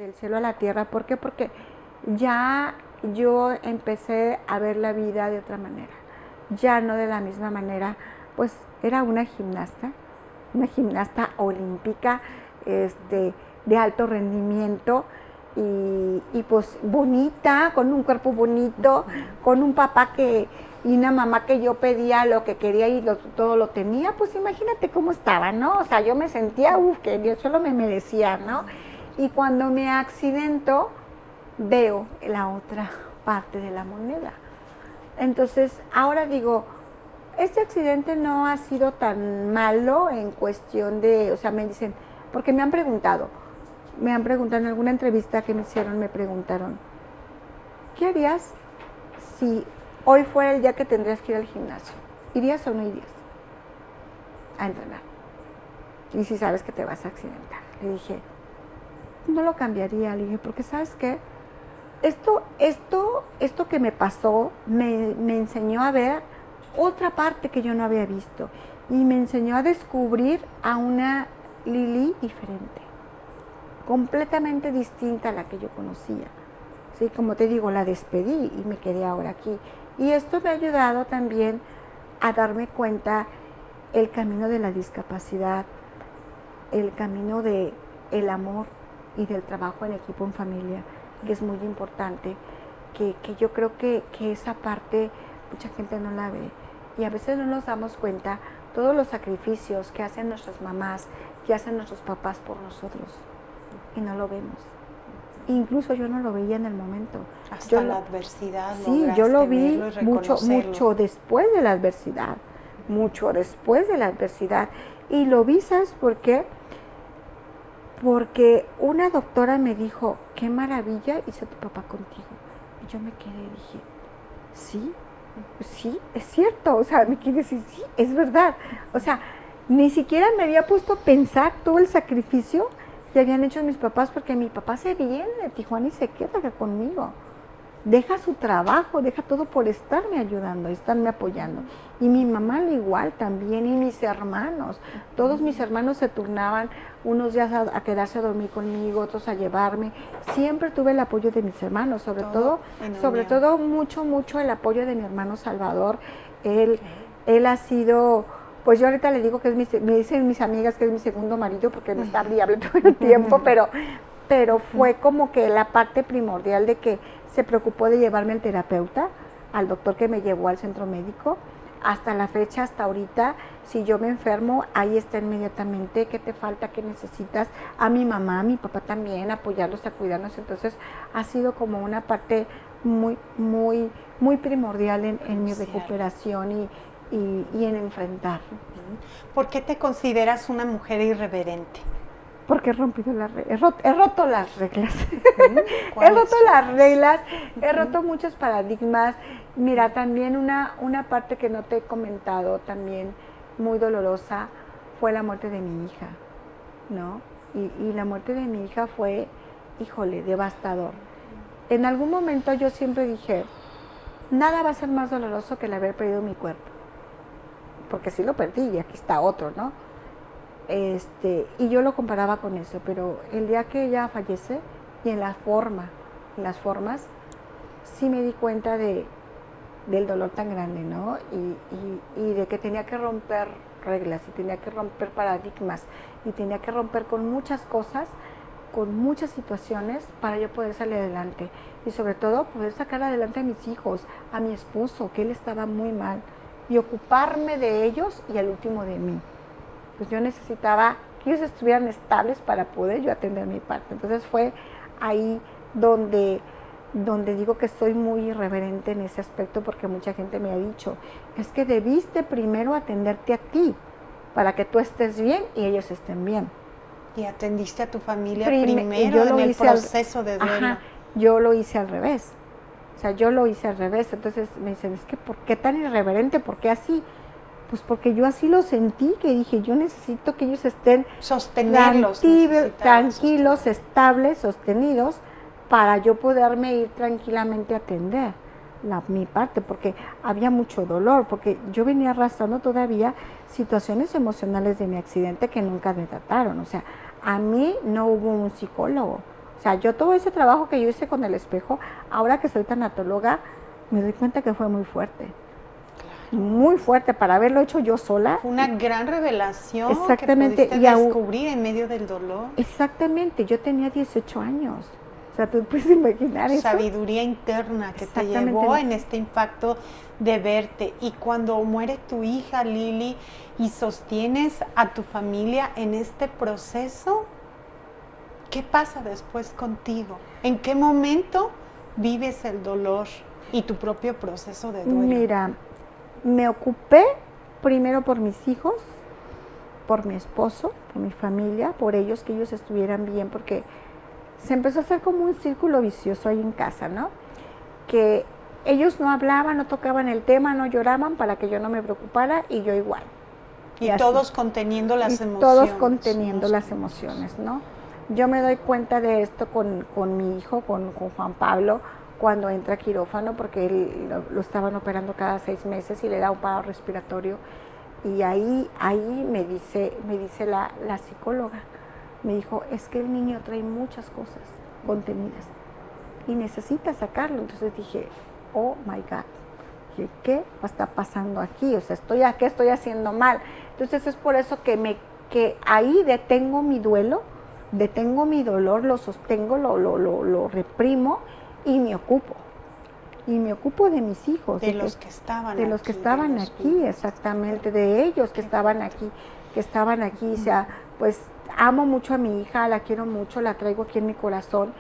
del cielo a la tierra. ¿Por qué? Porque ya yo empecé a ver la vida de otra manera, ya no de la misma manera. Pues era una gimnasta olímpica, de alto rendimiento, y pues bonita, con un cuerpo bonito, con un papá y una mamá que yo pedía lo que quería y todo lo tenía. Pues imagínate cómo estaba, ¿no? O sea, yo me sentía, que yo solo me merecía, ¿no? Y cuando me accidento, veo la otra parte de la moneda. Entonces, ahora digo, este accidente no ha sido tan malo en cuestión de, o sea, me dicen, porque me han preguntado en alguna entrevista que me hicieron, me preguntaron, ¿qué harías si hoy fuera el día que tendrías que ir al gimnasio? ¿Irías o no irías a entrenar? Y si sabes que te vas a accidentar. Le dije, no lo cambiaría. Le dije, porque ¿sabes qué? Esto que me pasó me enseñó a ver otra parte que yo no había visto, y me enseñó a descubrir a una Lili diferente, completamente distinta a la que yo conocía. Sí, como te digo, la despedí y me quedé ahora aquí. Y esto me ha ayudado también a darme cuenta el camino de la discapacidad, el camino del amor y del trabajo en equipo, en familia, que es muy importante, que yo creo que esa parte mucha gente no la ve. Y a veces no nos damos cuenta todos los sacrificios que hacen nuestras mamás, que hacen nuestros papás por nosotros, y no lo vemos. Incluso yo no lo veía en el momento. Hasta la adversidad. Sí, yo lo vi mucho después de la adversidad, Y lo vi, ¿sabes por qué? Porque una doctora me dijo, qué maravilla hizo tu papá contigo. Y yo me quedé y dije, sí, es cierto. O sea, me quedé así, sí, es verdad. O sea, ni siquiera me había puesto a pensar todo el sacrificio que habían hecho mis papás, porque mi papá se viene de Tijuana y se queda acá conmigo. Deja su trabajo, deja todo por estarme ayudando, estarme apoyando. Y mi mamá al igual también, y mis hermanos. Todos mis hermanos se turnaban, unos días a quedarse a dormir conmigo, otros a llevarme. Siempre tuve el apoyo de mis hermanos, sobre todo mucho el apoyo de mi hermano Salvador. Él ha sido, pues yo ahorita le digo que me dicen mis amigas que es mi segundo marido, porque me está hablando todo el tiempo, pero fue como que la parte primordial de que se preocupó de llevarme al terapeuta, al doctor que me llevó al centro médico. Hasta la fecha, hasta ahorita, si yo me enfermo, ahí está inmediatamente, qué te falta, qué necesitas. A mi mamá, a mi papá también, apoyarlos, a cuidarnos. Entonces, ha sido como una parte muy primordial en mi recuperación y en enfrentar. ¿Por qué te consideras una mujer irreverente? Porque he rompido las reglas, he roto las reglas. He roto las reglas, he roto muchos paradigmas. Mira, también una parte que no te he comentado, también muy dolorosa, fue la muerte de mi hija, ¿no? Y la muerte de mi hija fue, híjole, devastador. En algún momento yo siempre dije, nada va a ser más doloroso que el haber perdido mi cuerpo. Porque sí lo perdí y aquí está otro, ¿no? Y yo lo comparaba con eso, pero el día que ella fallece, y en las formas, sí me di cuenta del dolor tan grande, ¿no? Y de que tenía que romper reglas, y tenía que romper paradigmas, y tenía que romper con muchas cosas, con muchas situaciones, para yo poder salir adelante. Y sobre todo, poder sacar adelante a mis hijos, a mi esposo, que él estaba muy mal, y ocuparme de ellos y al último de mí. Pues yo necesitaba que ellos estuvieran estables para poder yo atender mi parte. Entonces fue ahí donde digo que soy muy irreverente en ese aspecto, porque mucha gente me ha dicho, es que debiste primero atenderte a ti, para que tú estés bien y ellos estén bien. Y atendiste a tu familia primero en el proceso de duelo. Ajá, yo lo hice al revés. O sea, yo lo hice al revés. Entonces me dicen, es que ¿por qué tan irreverente? ¿Por qué así? Pues porque yo así lo sentí, que dije, yo necesito que ellos estén tranquilos, estables, sostenidos, para yo poderme ir tranquilamente a atender mi parte, porque había mucho dolor, porque yo venía arrastrando todavía situaciones emocionales de mi accidente que nunca me trataron. O sea, a mí no hubo un psicólogo, O sea, yo todo ese trabajo que yo hice con el espejo, ahora que soy tanatóloga, me doy cuenta que fue muy fuerte. Muy fuerte para haberlo hecho yo sola. Fue una gran revelación. Exactamente. Que pudiste descubrir en medio del dolor. Exactamente, yo tenía 18 años. O sea, tú puedes imaginar eso. Sabiduría interna que te llevó en este impacto de verte. Y cuando muere tu hija, Lili, y sostienes a tu familia en este proceso, ¿qué pasa después contigo? ¿En qué momento vives el dolor y tu propio proceso de duelo? Mira, me ocupé primero por mis hijos, por mi esposo, por mi familia, por ellos, que ellos estuvieran bien, porque se empezó a hacer como un círculo vicioso ahí en casa, ¿no? Que ellos no hablaban, no tocaban el tema, no lloraban para que yo no me preocupara y yo igual. Y todos conteniendo las emociones. Todos conteniendo las emociones, ¿no? Yo me doy cuenta de esto con mi hijo, con Juan Pablo, cuando entra a quirófano, porque él lo estaban operando cada 6 meses y le da un paro respiratorio. Y ahí me dice la psicóloga, me dijo, es que el niño trae muchas cosas contenidas y necesita sacarlo. Entonces dije, oh my God, dije, ¿qué está pasando aquí? O sea, ¿qué estoy haciendo mal? Entonces es por eso que ahí detengo mi duelo, detengo mi dolor, lo sostengo, lo reprimo y me ocupo. Y me ocupo de mis hijos. De los que estaban aquí. De los que estaban aquí, exactamente, de ellos que estaban aquí. O sea, pues amo mucho a mi hija, la quiero mucho, la traigo aquí en mi corazón,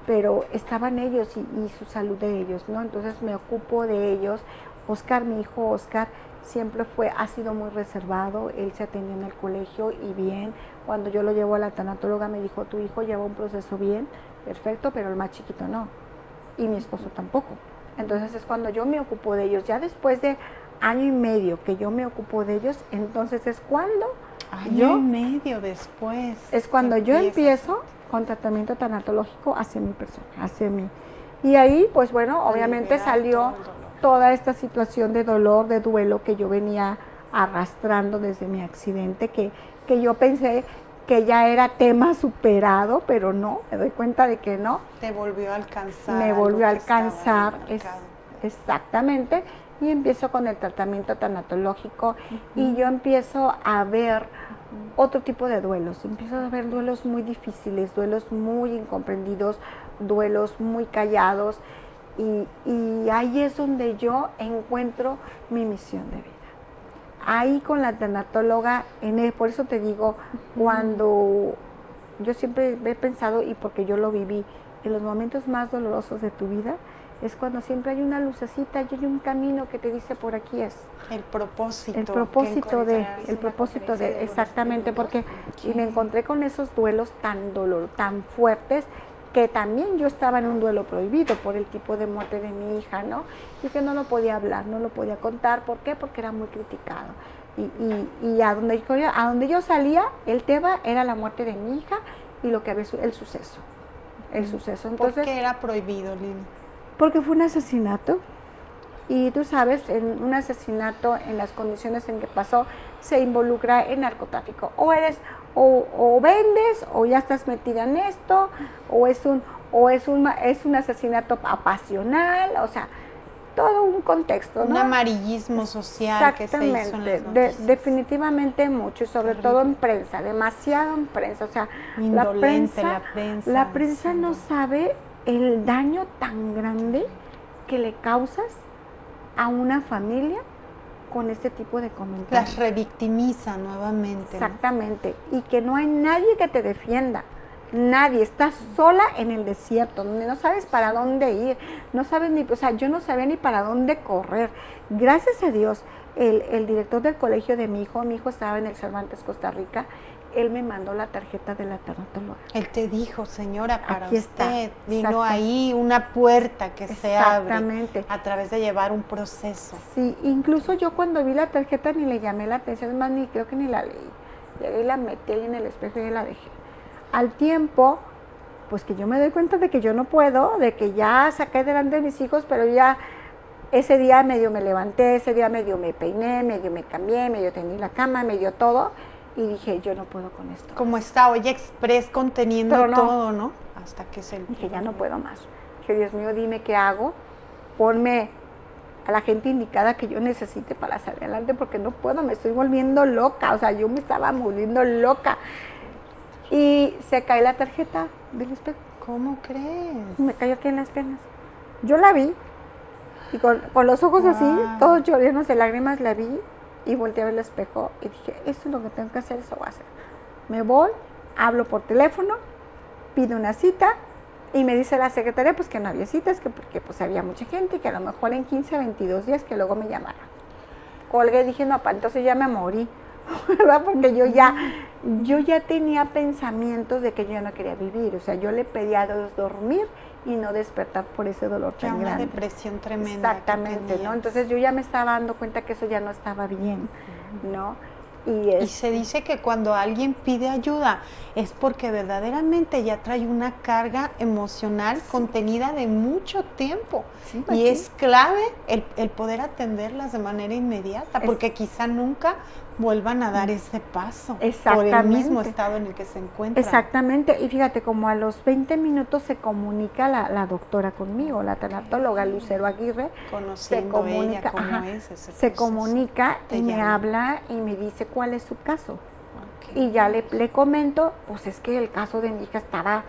pero estaban ellos y su salud de ellos, ¿no? Entonces me ocupo de ellos. Oscar, mi hijo Oscar, siempre ha sido muy reservado, él se atendió en el colegio y bien. Cuando yo lo llevo a la tanatóloga me dijo, tu hijo lleva un proceso bien, perfecto, pero el más chiquito no. Y mi esposo tampoco. Entonces es cuando yo me ocupo de ellos. Ya después de 1 año y medio que yo me ocupo de ellos, entonces es cuando año y medio después. Es cuando yo empiezo con tratamiento tanatológico hacia mi persona, hacia mí. Y ahí, pues bueno, obviamente salió toda esta situación de dolor, de duelo que yo venía arrastrando desde mi accidente, que yo pensé que ya era tema superado, pero no, me doy cuenta de que no. Te volvió a alcanzar. Me volvió a alcanzar, exactamente, y empiezo con el tratamiento tanatológico y yo empiezo a ver otro tipo de duelos, empiezo a ver duelos muy difíciles, duelos muy incomprendidos, duelos muy callados y ahí es donde yo encuentro mi misión de vida. Ahí con la tanatóloga, por eso te digo, cuando yo siempre he pensado, y porque yo lo viví, en los momentos más dolorosos de tu vida, es cuando siempre hay una lucecita y hay un camino que te dice por aquí es. El propósito. El propósito de, exactamente, porque y me encontré con esos duelos tan fuertes, que también yo estaba en un duelo prohibido por el tipo de muerte de mi hija, ¿no? Y que no lo podía hablar, no lo podía contar. ¿Por qué? Porque era muy criticado. Y a donde yo salía, el tema era la muerte de mi hija y lo que había el suceso. Entonces, ¿por qué era prohibido, Lili? Porque fue un asesinato. Y tú sabes, en un asesinato, en las condiciones en que pasó, se involucra en narcotráfico. O vendes, o ya estás metida en esto, o es un asesinato apasional, o sea, todo un contexto, ¿no? Un amarillismo social que se hizo en las noticias. Definitivamente mucho, y sobre todo en prensa, demasiado en prensa, o sea, la prensa no sabe el daño tan grande que le causas a una familia con este tipo de comentarios. Las revictimiza nuevamente. Exactamente, ¿no? Y que no hay nadie que te defienda, nadie, estás sola en el desierto, donde no sabes para dónde ir, no sabes ni, o sea, yo no sabía ni para dónde correr. Gracias a Dios, el director del colegio de mi hijo estaba en el Cervantes, Costa Rica, él me mandó la tarjeta de la tanatóloga. Él te dijo, señora, para aquí usted, está. Vino ahí una puerta que se abre a través de llevar un proceso. Sí, incluso yo cuando vi la tarjeta ni le llamé la atención, más creo que ni la leí. Llegué y la metí ahí en el espejo y la dejé. Al tiempo, pues que yo me doy cuenta de que yo no puedo, de que ya saqué delante de mis hijos, pero ya ese día medio me levanté, ese día medio me peiné, medio me cambié, medio tendí la cama, medio todo. y dije, yo no puedo con esto. Como está Olla Express conteniendo todo, ¿no? Hasta que se... Dije, ya no puedo más. Dije, Dios mío, dime qué hago. Ponme a la gente indicada que yo necesite para salir adelante, porque no puedo, me estoy volviendo loca. O sea, yo me estaba volviendo loca. Y se cae la tarjeta del espejo. ¿Cómo crees? Me cayó aquí en las piernas. Yo la vi, y con los ojos así, todos llenos de lágrimas, la vi, y volteé a ver el espejo, y dije, esto es lo que tengo que hacer, eso voy a hacer. Me voy, hablo por teléfono, pido una cita, y me dice la secretaria pues que no había citas, que porque pues había mucha gente, y que a lo mejor en 15 a 22 días que luego me llamara. Colgué y dije, no, pa, entonces ya me morí, ¿verdad? Porque yo ya tenía pensamientos de que yo no quería vivir. O sea, yo le pedía a Dios dormir y no despertar por ese dolor tan grande. Una depresión tremenda. Exactamente, ¿no? Entonces yo ya me estaba dando cuenta que eso ya no estaba bien, ¿no? Y se dice que cuando alguien pide ayuda es porque verdaderamente ya trae una carga emocional contenida de mucho tiempo. Sí, y es clave el poder atenderlas de manera inmediata, porque quizá nunca vuelvan a dar ese paso por el mismo estado en el que se encuentran. Exactamente, y fíjate, como a los 20 minutos se comunica la doctora conmigo, la tanatóloga Lucero Aguirre. Conociendo ella cómo es ese se comunica y me habla y me dice cuál es su caso. Y ya le comento, pues es que el caso de mi hija estaba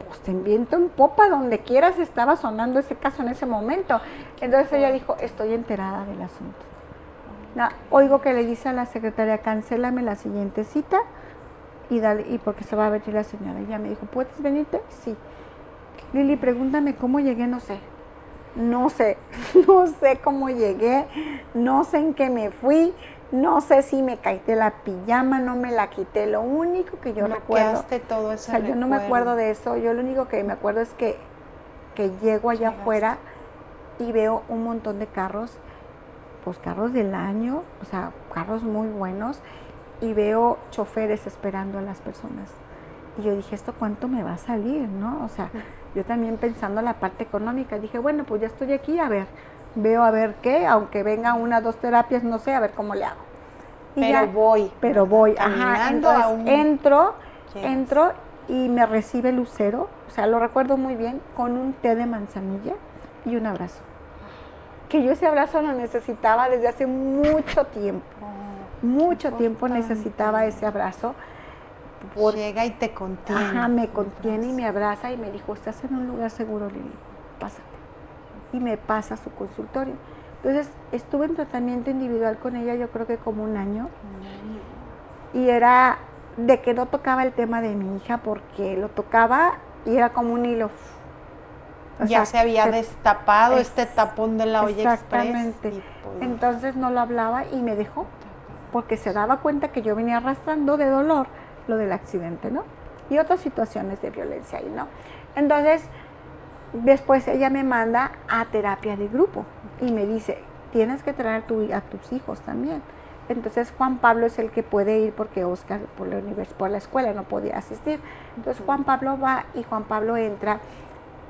pues en viento en popa, donde quieras estaba sonando ese caso en ese momento. Entonces ella dijo, estoy enterada del asunto. Oigo que le dice a la secretaria, cancélame la siguiente cita y dale, y porque se va a venir la señora. Y ella me dijo, ¿puedes venirte? Sí. Lili, pregúntame cómo llegué, no sé cómo llegué, no sé en qué me fui, no sé si me caíte la pijama, no me la quité. Lo único que yo recuerdo, todo ese yo no me acuerdo de eso. Yo lo único que me acuerdo es que llego allá afuera y veo un montón de carros, pues carros del año, o sea, carros muy buenos, y veo choferes esperando a las personas. Y yo dije, ¿esto cuánto me va a salir, no? O sea, yo también pensando en la parte económica, dije, bueno, pues ya estoy aquí, a ver, veo a ver qué, aunque venga 1 o 2 terapias, no sé, a ver cómo le hago. Y pero voy, ajá, entonces entro y me recibe Lucero, o sea, lo recuerdo muy bien, con un té de manzanilla y un abrazo. Que yo ese abrazo lo necesitaba desde hace mucho tiempo. Mucho tiempo necesitaba ese abrazo. Llega y te contiene. Ajá, me contiene y me abraza y me dijo, estás en un lugar seguro, Lili, pásate. Y me pasa a su consultorio. Entonces, estuve en tratamiento individual con ella, yo creo que como 1 año. Y era de que no tocaba el tema de mi hija, porque lo tocaba y era como un hilo. Ya se había destapado este tapón de la olla express. Exactamente. Entonces no lo hablaba y me dejó, porque se daba cuenta que yo venía arrastrando de dolor lo del accidente, ¿no? Y otras situaciones de violencia ahí, ¿no? Entonces, después ella me manda a terapia de grupo y me dice, tienes que traer a tus hijos también. Entonces Juan Pablo es el que puede ir, porque Oscar por la escuela no podía asistir. Entonces Juan Pablo va y Juan Pablo entra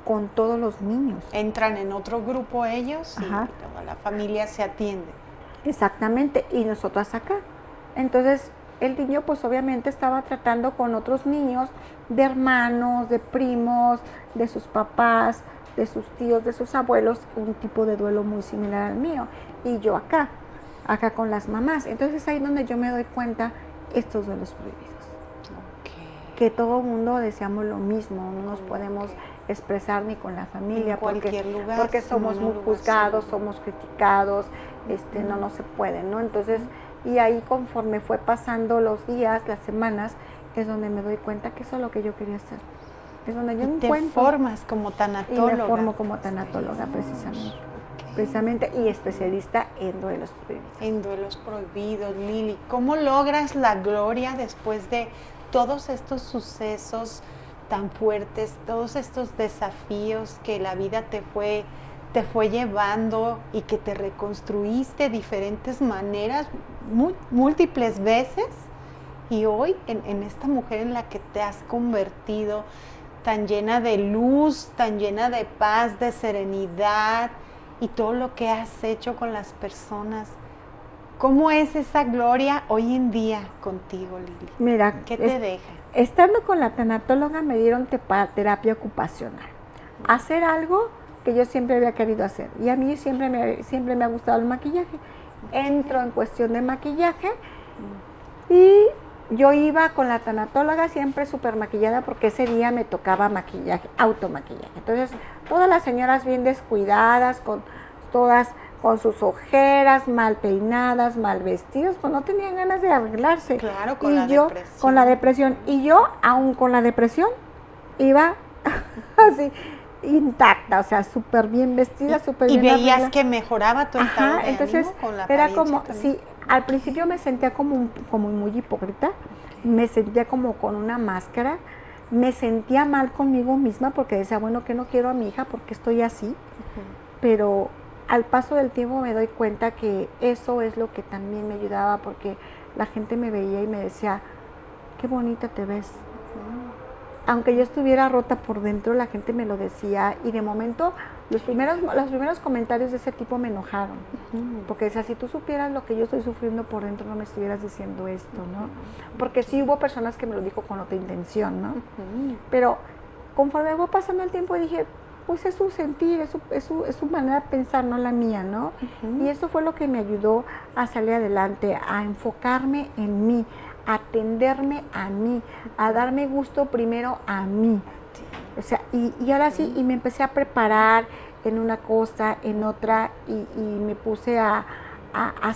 con todos los niños. Entran en otro grupo ellos y toda la familia se atiende. Exactamente, y nosotros acá. Entonces el niño pues obviamente estaba tratando con otros niños, de hermanos, de primos, de sus papás, de sus tíos, de sus abuelos, un tipo de duelo muy similar al mío. Y yo acá con las mamás. Entonces ahí donde yo me doy cuenta, estos duelos prohibidos. Que todo el mundo deseamos lo mismo, no nos podemos expresar ni con la familia, porque somos muy juzgados, somos criticados, no se puede, ¿no? Entonces, y ahí conforme fue pasando los días, las semanas, es donde me doy cuenta que eso es lo que yo quería hacer. Es donde yo me encuentro. Te formas como tanatóloga. Y me formo como tanatóloga, precisamente, y especialista en duelos prohibidos. En duelos prohibidos, Lili. ¿Cómo logras la gloria después de todos estos sucesos tan fuertes, todos estos desafíos que la vida te fue llevando y que te reconstruiste de diferentes maneras, múltiples veces, y hoy en esta mujer en la que te has convertido, tan llena de luz, tan llena de paz, de serenidad, y todo lo que has hecho con las personas? ¿Cómo es esa Gloria hoy en día contigo, Lili? Mira, ¿qué te deja? Estando con la tanatóloga me dieron terapia ocupacional. Hacer algo que yo siempre había querido hacer. Y a mí siempre me ha gustado el maquillaje. Entro en cuestión de maquillaje y yo iba con la tanatóloga siempre súper maquillada porque ese día me tocaba maquillaje, automaquillaje. Entonces, todas las señoras bien descuidadas, todas con sus ojeras, mal peinadas, mal vestidas, pues no tenían ganas de arreglarse. Claro, con la depresión. Con la depresión. Y yo, aún con la depresión, iba así, intacta, o sea, súper bien vestida, súper bien arreglada. ¿Y veías arreglada. que mejoraba tu estado de entonces, ánimo con la era como, también? sí, al principio me sentía como muy hipócrita, me sentía como con una máscara, me sentía mal conmigo misma porque decía, bueno, que no quiero a mi hija porque estoy así, pero al paso del tiempo me doy cuenta que eso es lo que también me ayudaba porque la gente me veía y me decía, qué bonita te ves. Aunque yo estuviera rota por dentro, la gente me lo decía y de momento los primeros comentarios de ese tipo me enojaron. Porque decía, si tú supieras lo que yo estoy sufriendo por dentro, no me estuvieras diciendo esto, ¿no? Porque sí hubo personas que me lo dijo con otra intención, ¿no? Pero conforme fue pasando el tiempo dije, pues es su sentir, es su manera de pensar, no la mía, ¿no? Y eso fue lo que me ayudó a salir adelante, a enfocarme en mí, a atenderme a mí, a darme gusto primero a mí. O sea, y ahora sí, y me empecé a preparar en una cosa, en otra, y me puse a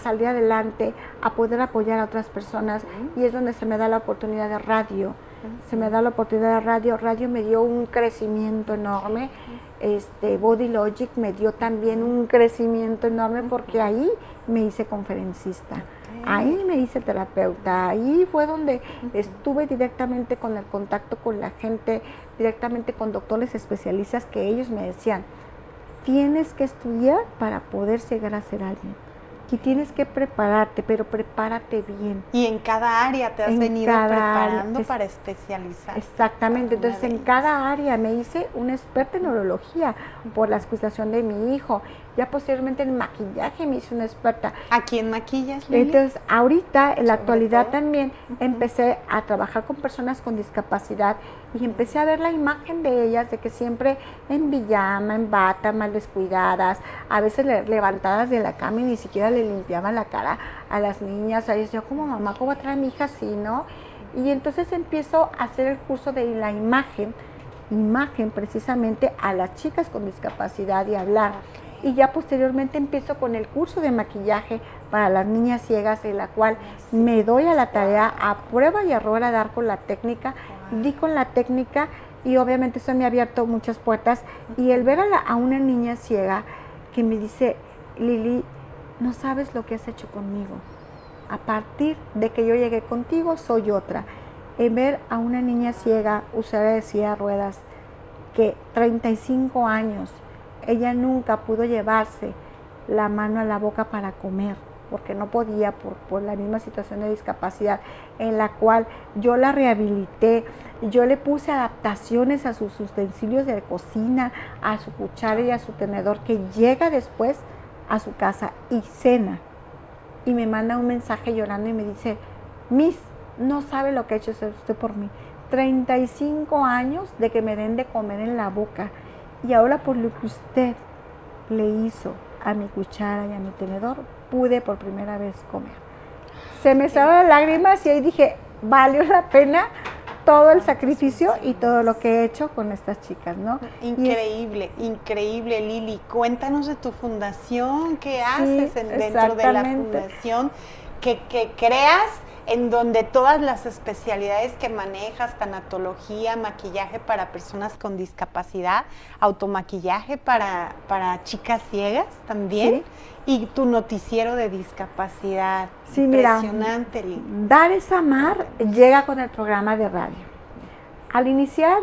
salir adelante, a poder apoyar a otras personas, y es donde se me da la oportunidad de radio. Se me da la oportunidad de radio. Radio me dio un crecimiento enorme. Body Logic me dio también un crecimiento enorme porque ahí me hice conferencista. Ahí me hice terapeuta. Ahí fue donde estuve directamente con el contacto con la gente, directamente con doctores especialistas que ellos me decían, tienes que estudiar para poder llegar a ser alguien. Y tienes que prepararte, pero prepárate bien. Y en cada área te has venido preparando para especializar. Exactamente, entonces en cada área me hice una experta en neurología por la escuchación de mi hijo. Ya posteriormente en maquillaje me hice una experta. ¿A quién maquillas, Lili? Entonces ahorita, en la actualidad también, empecé a trabajar con personas con discapacidad y empecé a ver la imagen de ellas, de que siempre en pijama, en bata, mal descuidadas, a veces levantadas de la cama y ni siquiera le limpiaban la cara a las niñas. Ahí yo como mamá, ¿cómo va a traer a mi hija así, no? Y entonces empiezo a hacer el curso de la imagen precisamente a las chicas con discapacidad y hablar. Y ya posteriormente empiezo con el curso de maquillaje para las niñas ciegas, en la cual me doy a la tarea a prueba y error a dar con la técnica, di con la técnica y obviamente eso me ha abierto muchas puertas. Y el ver a una niña ciega que me dice, Lili, no sabes lo que has hecho conmigo. A partir de que yo llegué contigo, soy otra. En ver a una niña ciega, usuaria de silla de ruedas, que 35 años, ella nunca pudo llevarse la mano a la boca para comer, porque no podía por la misma situación de discapacidad, en la cual yo la rehabilité, yo le puse adaptaciones a sus utensilios de cocina, a su cuchara y a su tenedor, que llega después a su casa y cena. Y me manda un mensaje llorando y me dice, Miss, no sabe lo que ha hecho usted por mí. 35 años de que me den de comer en la boca. Y ahora por lo que usted le hizo a mi cuchara y a mi tenedor, pude por primera vez comer. Se me salieron las lágrimas y ahí dije, valió la pena todo el sacrificio y todo lo que he hecho con estas chicas, ¿no? Increíble, increíble, Lili. Cuéntanos de tu fundación, qué haces dentro de la fundación, que creas, en donde todas las especialidades que manejas, tanatología, maquillaje para personas con discapacidad, automaquillaje para chicas ciegas también, y tu noticiero de discapacidad. Sí, impresionante, mira, Dar es Amar llega con el programa de radio. Al iniciar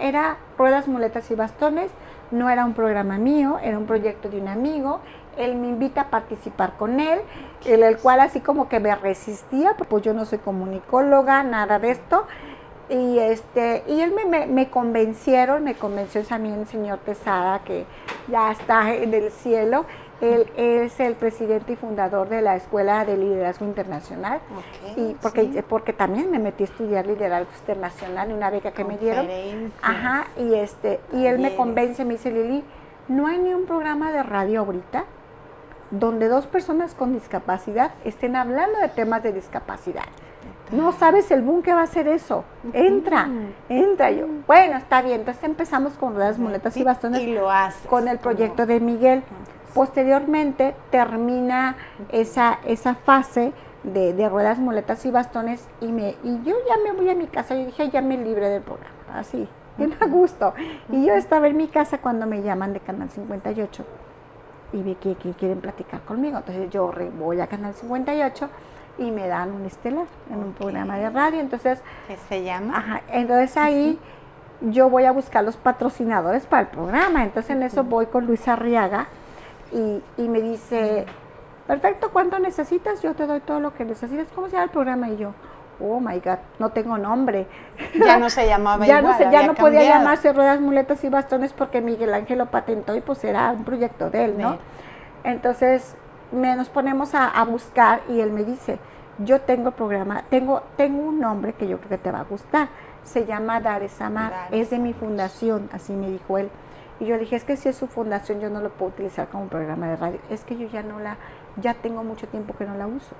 era Ruedas, Muletas y Bastones, no era un programa mío, era un proyecto de un amigo. Él me invita a participar con él, el cual así como que me resistía, pues yo no soy comunicóloga, nada de esto. Y él me convenció también el señor Tesada, que ya está en el cielo, Él es el presidente y fundador de la Escuela de Liderazgo Internacional. Y porque también me metí a estudiar liderazgo internacional en una beca que me dieron. Ajá, y él me convence, me dice, Lili, no hay ni un programa de radio ahorita donde dos personas con discapacidad estén hablando de temas de discapacidad. No sabes el boom que va a ser eso. Entra. Yo, bueno, está bien. Entonces empezamos con ruedas, muletas y bastones. Y lo haces. Con el proyecto de Miguel. Posteriormente termina esa fase de ruedas, muletas y bastones y yo ya me voy a mi casa. Yo dije, ya me libré del programa. Así, bien a gusto. Y yo estaba en mi casa cuando me llaman de Canal 58 y vi que quieren platicar conmigo. Entonces yo voy a Canal 58 y me dan un estelar en un programa de radio. Entonces, ¿qué se llama? Ajá, entonces ahí yo voy a buscar los patrocinadores para el programa. Entonces en eso voy con Luis Arriaga y me dice, perfecto, ¿cuánto necesitas? Yo te doy todo lo que necesitas. ¿Cómo se llama el programa? Y yo, oh my God, no tengo nombre. Ya no se llamaba ya igual, ya no podía llamarse Ruedas, Muletas y Bastones porque Miguel Ángel lo patentó y pues era un proyecto de él, ¿no? Entonces nos ponemos a buscar y él me dice, yo tengo programa, tengo un nombre que yo creo que te va a gustar, se llama Dar es Amar, es de mi fundación, así me dijo él. Y yo le dije, es que si es su fundación yo no lo puedo utilizar como programa de radio, es que yo ya tengo mucho tiempo que no la uso.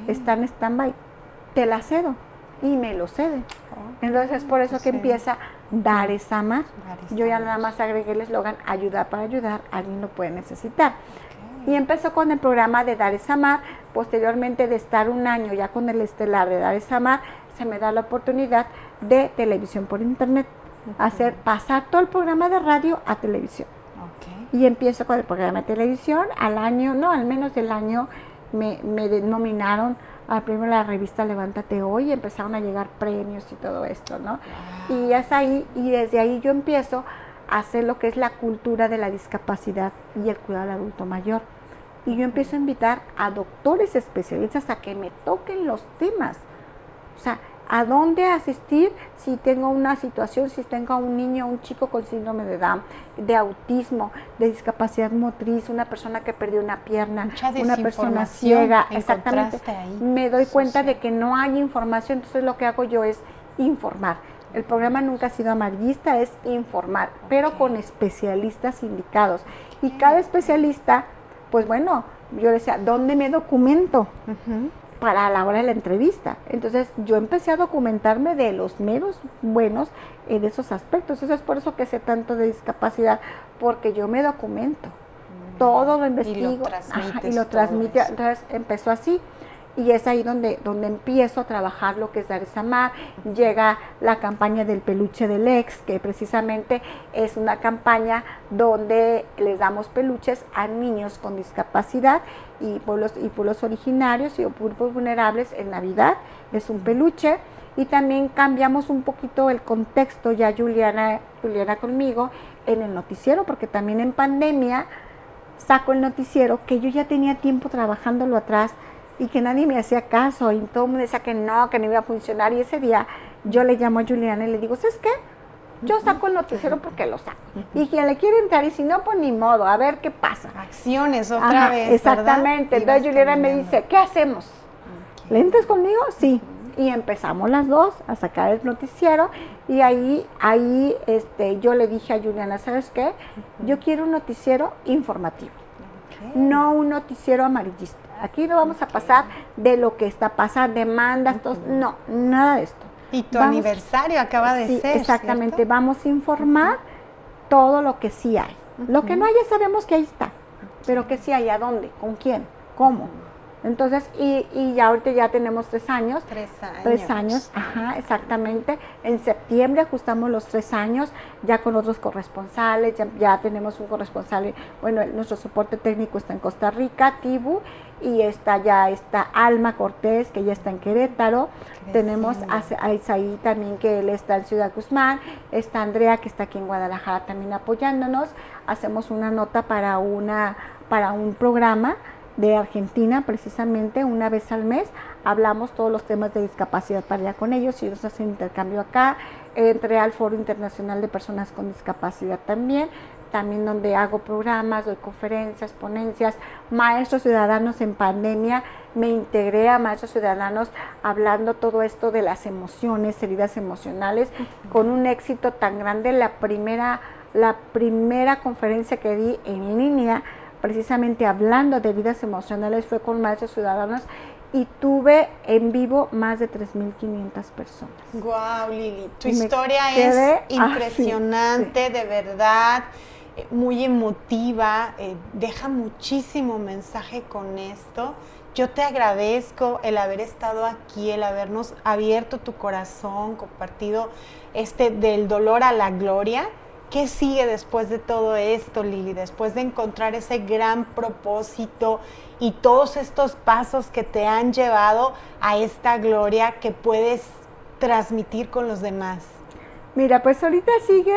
Está en stand-by, te la cedo y me lo cede. Entonces es por eso que empieza Dar es Amar. Yo ya nada más agregué el eslogan, ayudar para ayudar, alguien lo puede necesitar. Y empezó con el programa de Dar es Amar. Posteriormente de estar un año ya con el estelar de Dar es Amar, se me da la oportunidad de televisión por internet, pasar todo el programa de radio a televisión. Y empiezo con el programa de televisión, al menos del año me nominaron al premio de la revista Levántate Hoy y empezaron a llegar premios y todo esto, ¿no? Y es ahí, y desde ahí yo empiezo a hacer lo que es la cultura de la discapacidad y el cuidado del adulto mayor. Y yo empiezo a invitar a doctores especialistas a que me toquen los temas. O sea, a dónde asistir si tengo una situación, si tengo a un niño, un chico con síndrome de Down, de autismo, de discapacidad motriz, una persona que perdió una pierna, una persona ciega. Exactamente. Me doy cuenta de que no hay información, entonces lo que hago yo es informar. El programa nunca ha sido amarillista, es informar, pero con especialistas indicados. Y cada especialista, pues bueno, yo decía, ¿dónde me documento? Para la hora de la entrevista. Entonces yo empecé a documentarme de los meros buenos en esos aspectos. Eso es por eso que sé tanto de discapacidad, porque yo me documento. Todo lo investigo y lo transmito. Entonces empezó así. Y es ahí donde empiezo a trabajar lo que es Dar es Amar. Llega la campaña del peluche del ex, que precisamente es una campaña donde les damos peluches a niños con discapacidad y pueblos originarios y grupos vulnerables en Navidad. Es un peluche. Y también cambiamos un poquito el contexto, ya Juliana conmigo, en el noticiero, porque también en pandemia saco el noticiero, que yo ya tenía tiempo trabajándolo atrás, y que nadie me hacía caso, y todo el mundo decía que no iba a funcionar, y ese día yo le llamo a Juliana y le digo, ¿sabes qué? Yo saco el noticiero porque lo saco, y quien le quiere entrar, y si no, pues ni modo, a ver qué pasa. Acciones otra vez, exactamente. ¿Verdad? Entonces Juliana me dice, ¿qué hacemos? ¿Le entras conmigo? Sí. Y empezamos las dos a sacar el noticiero, y ahí yo le dije a Juliana, ¿sabes qué? Yo quiero un noticiero informativo, no un noticiero amarillista. Aquí no vamos a pasar de lo que está pasando, demandas, no, nada de esto. Y tu aniversario acaba de ser, exactamente, ¿cierto? vamos a informar todo lo que sí hay. Lo que no hay ya sabemos que ahí está, pero que sí hay, ¿a dónde? ¿Con quién? ¿Cómo? Entonces, y ya ahorita ya tenemos 3 años. 3 años. 3 años, ajá, exactamente. En septiembre ajustamos los 3 años, ya con otros corresponsales, ya tenemos un corresponsal, bueno, nuestro soporte técnico está en Costa Rica, Tibu, y ya está Alma Cortés, que ya está en Querétaro. Tenemos a Isaí también, que él está en Ciudad Guzmán. Está Andrea, que está aquí en Guadalajara también apoyándonos. Hacemos una nota para un programa de Argentina, precisamente una vez al mes, hablamos todos los temas de discapacidad para allá con ellos, y ellos hacen intercambio acá. entré al Foro Internacional de Personas con Discapacidad también donde hago programas, doy conferencias, ponencias, maestros ciudadanos en pandemia, me integré a maestros ciudadanos hablando todo esto de las emociones, heridas emocionales, con un éxito tan grande. La primera conferencia que di en línea, precisamente hablando de heridas emocionales, fue con maestros ciudadanos y tuve en vivo más de 3,500 personas. Wow, Lili, tu historia es impresionante, de verdad. Muy emotiva, deja muchísimo mensaje con esto. Yo te agradezco el haber estado aquí, el habernos abierto tu corazón, compartido del dolor a la gloria. ¿Qué sigue después de todo esto, Lili? Después de encontrar ese gran propósito y todos estos pasos que te han llevado a esta gloria que puedes transmitir con los demás. Mira, pues ahorita sigue.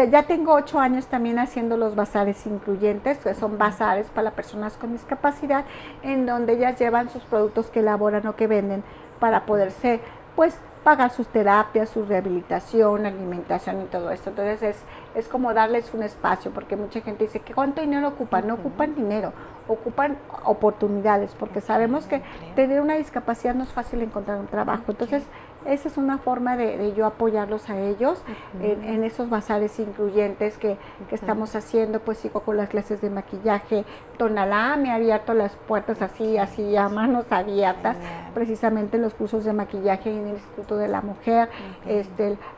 Ya tengo 8 años también haciendo los bazares incluyentes, que son bazares para personas con discapacidad, en donde ellas llevan sus productos que elaboran o que venden para poderse, pues, pagar sus terapias, su rehabilitación, alimentación y todo esto. Entonces es como darles un espacio, porque mucha gente dice que ¿cuánto dinero ocupan? No ocupan dinero, ocupan oportunidades, porque sabemos que tener una discapacidad no es fácil encontrar un trabajo. Entonces esa es una forma de yo apoyarlos a ellos en esos bazares incluyentes que estamos haciendo. Pues sigo con las clases de maquillaje. Tonalá me ha abierto las puertas así a manos abiertas, precisamente los cursos de maquillaje en el Instituto de la Mujer,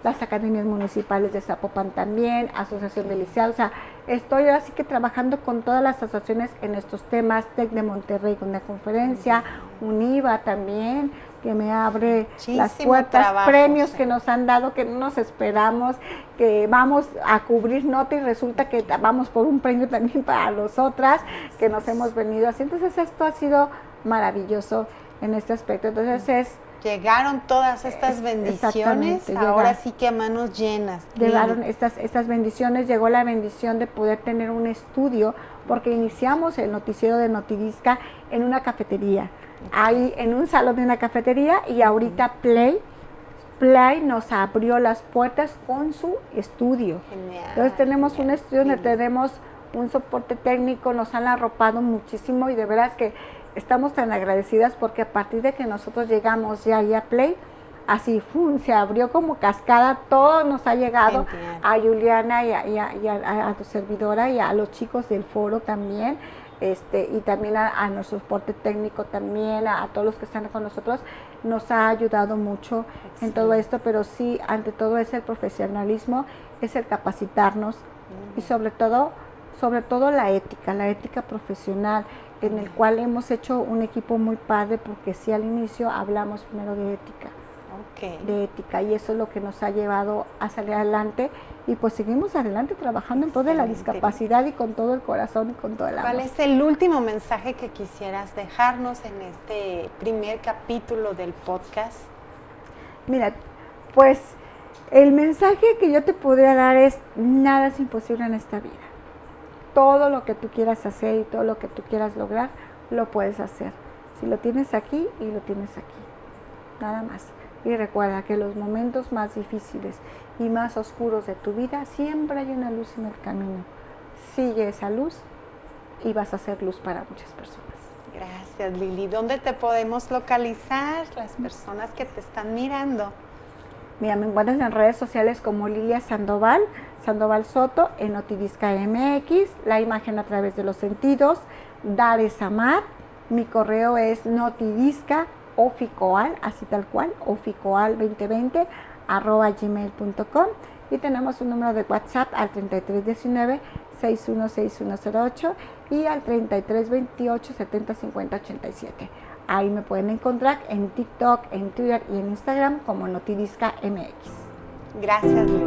las academias municipales de Zapopan también, Asociación de Liceados. O sea, estoy así que trabajando con todas las asociaciones en estos temas. TEC de Monterrey con una conferencia, UNIVA también, que me abre las puertas, premios que nos han dado, que no nos esperamos, que vamos a cubrir nota y resulta que vamos por un premio también para nosotras, que nos hemos venido así. Entonces esto ha sido maravilloso en este aspecto. Entonces llegaron todas estas bendiciones, ahora sí que a manos llenas. Llegaron estas bendiciones, llegó la bendición de poder tener un estudio, porque iniciamos el noticiero de Notidisca en una cafetería, ahí en un salón de una cafetería, y ahorita Play nos abrió las puertas con su estudio. Genial. Entonces tenemos un estudio donde tenemos un soporte técnico, nos han arropado muchísimo y de veras que estamos tan agradecidas, porque a partir de que nosotros llegamos ya ahí a Play, así se abrió como cascada, todo nos ha llegado. Entiendo. A Juliana y a tu servidora y a los chicos del foro también, y también a nuestro soporte técnico también, a todos los que están con nosotros, nos ha ayudado mucho en todo esto, pero sí, ante todo es el profesionalismo, es el capacitarnos y sobre todo la ética profesional, en el cual hemos hecho un equipo muy padre, porque sí, al inicio hablamos primero de ética, y eso es lo que nos ha llevado a salir adelante, y pues seguimos adelante trabajando en toda la discapacidad y con todo el corazón y con todo el amor. ¿Cuál es el último mensaje que quisieras dejarnos en este primer capítulo del podcast? Mira, pues el mensaje que yo te podría dar es: nada es imposible en esta vida. Todo lo que tú quieras hacer y todo lo que tú quieras lograr, lo puedes hacer. Si lo tienes aquí y lo tienes aquí, nada más. Y recuerda que los momentos más difíciles y más oscuros de tu vida, siempre hay una luz en el camino. Sigue esa luz y vas a hacer luz para muchas personas. Gracias, Lili. ¿Dónde te podemos localizar las personas que te están mirando? Mira, me encuentras en redes sociales como Lilia Sandoval Soto, en Notidisca MX, la imagen a través de los sentidos, Dar es Amar. Mi correo es notidisca.oficoal, así tal cual, oficoal2020 @gmail.com, y tenemos un número de WhatsApp al 3319-616108 y al 3328-705087. Ahí me pueden encontrar en TikTok, en Twitter y en Instagram como Notidisca MX. Gracias, Lili.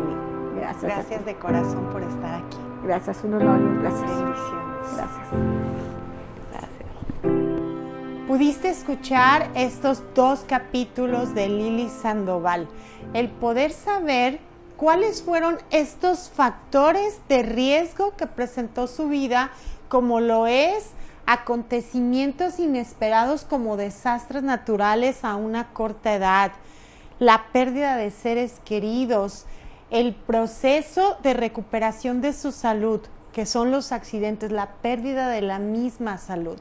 Gracias de corazón por estar aquí. Gracias, un honor y un placer. Bendiciones. Gracias. Pudiste escuchar estos 2 capítulos de Lili Sandoval. El poder saber cuáles fueron estos factores de riesgo que presentó su vida, como lo es acontecimientos inesperados como desastres naturales a una corta edad, la pérdida de seres queridos, el proceso de recuperación de su salud, que son los accidentes, la pérdida de la misma salud,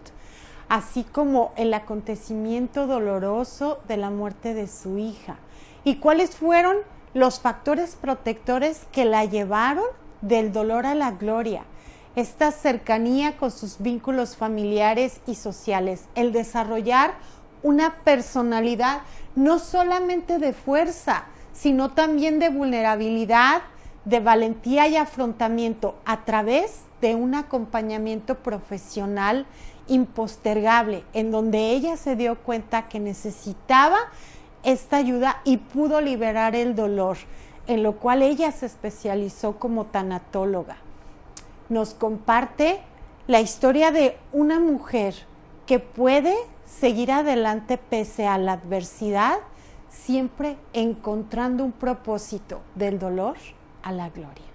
así como el acontecimiento doloroso de la muerte de su hija. ¿Y cuáles fueron los factores protectores que la llevaron del dolor a la gloria? Esta cercanía con sus vínculos familiares y sociales, el desarrollar una personalidad no solamente de fuerza, sino también de vulnerabilidad, de valentía y afrontamiento a través de un acompañamiento profesional impostergable, en donde ella se dio cuenta que necesitaba esta ayuda y pudo liberar el dolor, en lo cual ella se especializó como tanatóloga. Nos comparte la historia de una mujer que puede seguir adelante pese a la adversidad, siempre encontrando un propósito del dolor a la gloria.